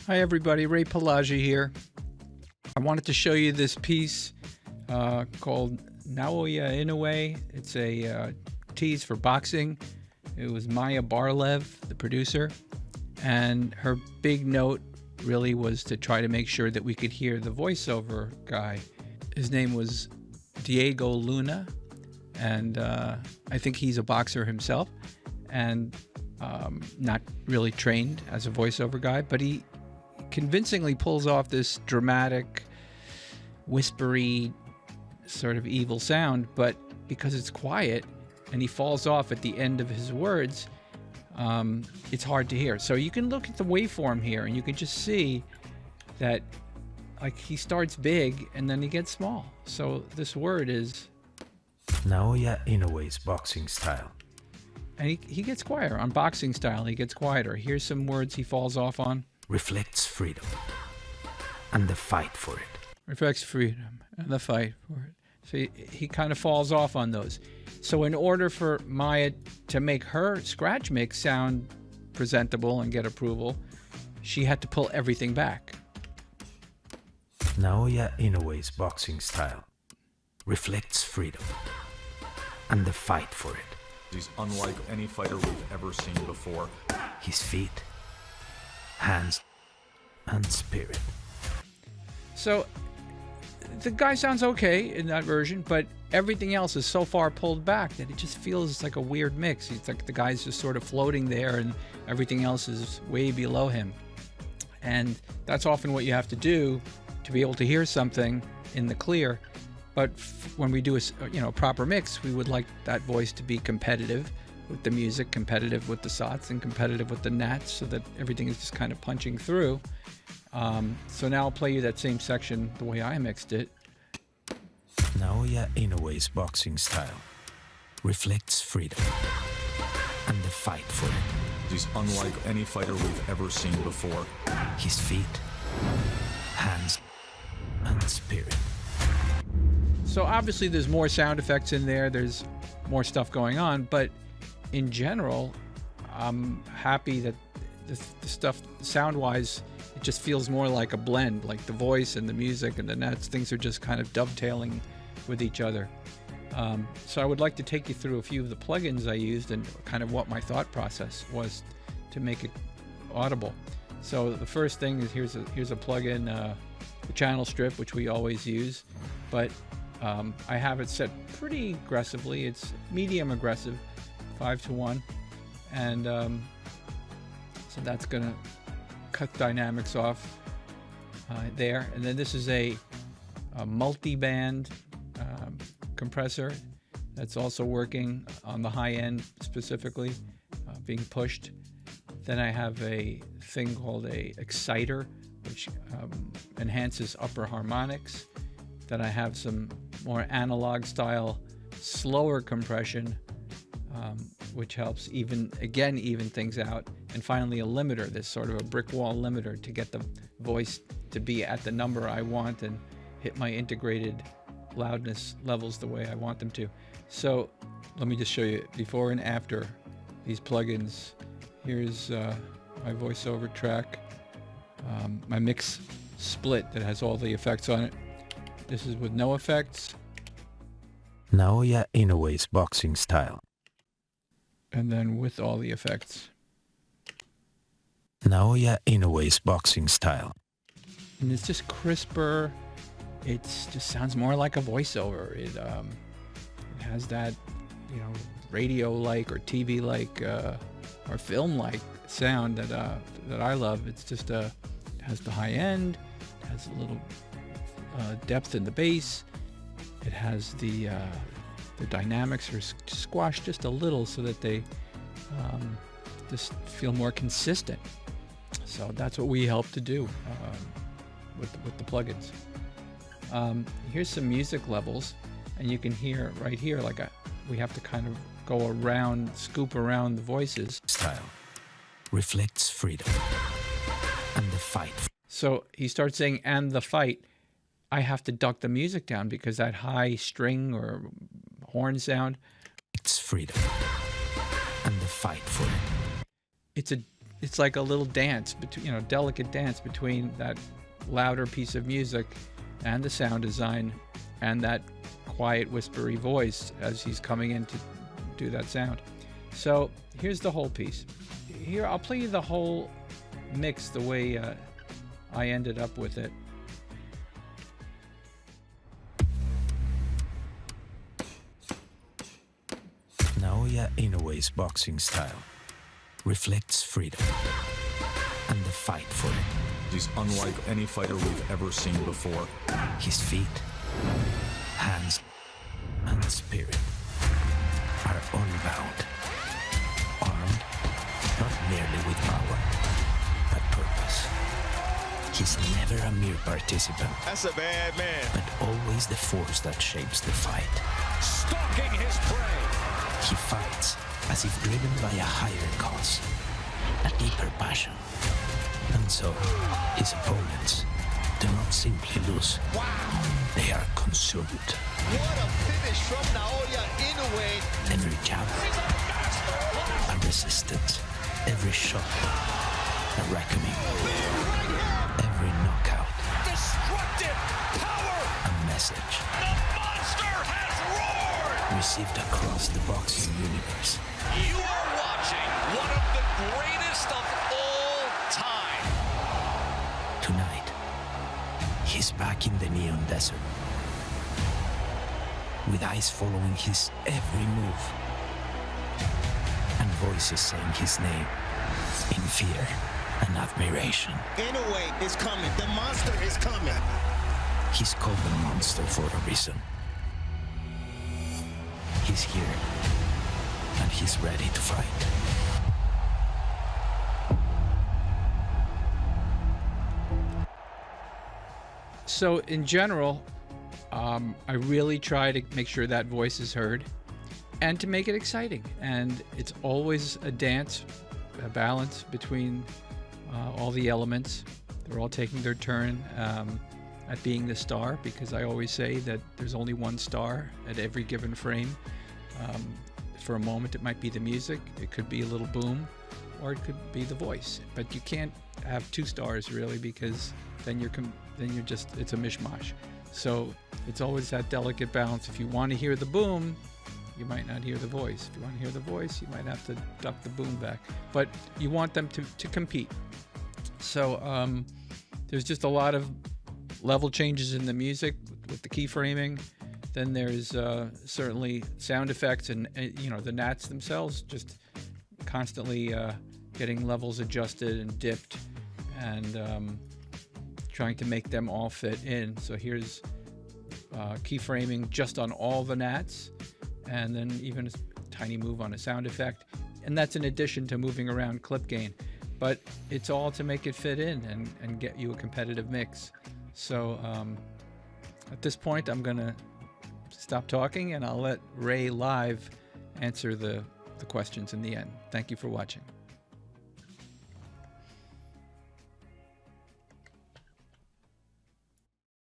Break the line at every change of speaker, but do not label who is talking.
Hi everybody, Ray Pelagi here. I wanted to show you this piece called Naoya Inoue. It's a tease for boxing. It was Maya Barlev, the producer, and her big note really was to try to make sure that we could hear the voiceover guy. His name was Diego Luna, and I think he's a boxer himself and not really trained as a voiceover guy, but he convincingly pulls off this dramatic, whispery, sort of evil sound, but because it's quiet and he falls off at the end of his words, it's hard to hear. So you can look at the waveform here and you can just see that like he starts big and then he gets small. So this word is
Naoya Inoue's boxing style.
And he gets quieter. On boxing style, he gets quieter. Here's some words he falls off on.
Reflects freedom and the fight for it.
Reflects freedom and the fight for it. So he kind of falls off on those. So in order for Maya to make her scratch mix sound presentable and get approval, she had to pull everything back.
Naoya Inoue's boxing style reflects freedom and the fight for it.
He's unlike any fighter we've ever seen before.
His feet, hands, and spirit.
So the guy sounds okay in that version, but everything else is so far pulled back that it just feels like a weird mix. It's like the guy's just sort of floating there and everything else is way below him. And that's often what you have to do to be able to hear something in the clear. But when we do a proper mix, we would like that voice to be competitive with the music, competitive with the sots, and competitive with the nats, so that everything is just kind of punching through. So now I'll play you that same section the way I mixed it.
Naoya Inoue's boxing style reflects freedom and the fight for it.
He's unlike any fighter we've ever seen before.
His feet, hands, and spirit.
So obviously there's more sound effects in there, there's more stuff going on, but in general, I'm happy that the stuff, sound-wise, it just feels more like a blend, like the voice and the music and the nets, things are just kind of dovetailing with each other. So I would like to take you through a few of the plugins I used and kind of what my thought process was to make it audible. So the first thing is here's a plugin, the channel strip, which we always use, but I have it set pretty aggressively. It's medium aggressive, 5:1, and so that's gonna cut dynamics off there. And then this is a multi-band compressor that's also working on the high end specifically, being pushed. Then I have a thing called a exciter, which enhances upper harmonics. Then I have some more analog style, slower compression, which helps even things out. And finally a limiter, this sort of a brick wall limiter to get the voice to be at the number I want and hit my integrated loudness levels the way I want them to. So let me just show you before and after these plugins. Here's my voiceover track, my mix split that has all the effects on it. This is with no effects.
Naoya Inoue's boxing style.
And then with all the effects.
Naoya Inoue's boxing style.
And it's just crisper. It just sounds more like a voiceover. It has that, radio-like or TV-like or film-like sound that I love. It's just it has the high end, it has a little depth in the bass. It has the dynamics are squashed just a little so that they just feel more consistent. So that's what we help to do with the plugins. Here's some music levels, and you can hear right here we have to kind of go around, scoop around the voices.
Style reflects freedom and the fight.
So he starts saying "and the fight." I have to duck the music down because that high string or horn sound.
It's freedom and the fight for it.
It's a it's like a little dance between, delicate dance between that louder piece of music and the sound design and that quiet whispery voice as he's coming in to do that sound. So here's the whole piece. Here, I'll play you the whole mix the way I ended up with it.
Naoya Inoue's boxing style reflects freedom and the fight for it.
He's unlike any fighter we've ever seen before.
His feet, hands, and spirit are unbound, armed not merely with power, but purpose. He's never a mere participant.
That's a bad man.
But always the force that shapes the fight.
Stalking his prey.
He fights as if driven by a higher cause, a deeper passion. And so, his opponents do not simply lose.
Wow.
They are consumed.
What a finish from Naoya Inoue.
Every jab, a resistance. Every shot, a reckoning. Every knockout,
Destructive power.
a message
The monster has roared.
received across the boxing universe.
You are watching one of the greatest of all time.
Tonight, he's back in the neon desert, with eyes following his every move, and voices saying his name in fear and admiration.
Inoue is coming. The monster is coming.
He's called the monster for a reason. He's here, and he's ready to fight.
So in general, I really try to make sure that voice is heard and to make it exciting. And it's always a dance, a balance between all the elements. They're all taking their turn at being the star, because I always say that there's only one star at every given frame. For a moment, it might be the music, it could be a little boom, or it could be the voice. But you can't have two stars really, because then you're just, it's a mishmash. So it's always that delicate balance. If you want to hear the boom, you might not hear the voice. If you want to hear the voice, you might have to duck the boom back. But you want them to compete. So there's just a lot of level changes in the music with the keyframing. Then there's certainly sound effects and the nats themselves, just constantly getting levels adjusted and dipped and trying to make them all fit in. So here's keyframing just on all the nats, and then even a tiny move on a sound effect. And that's in addition to moving around clip gain. But it's all to make it fit in and get you a competitive mix. So at this point, I'm going to stop talking and I'll let Ray live answer the questions in the end. Thank you for watching.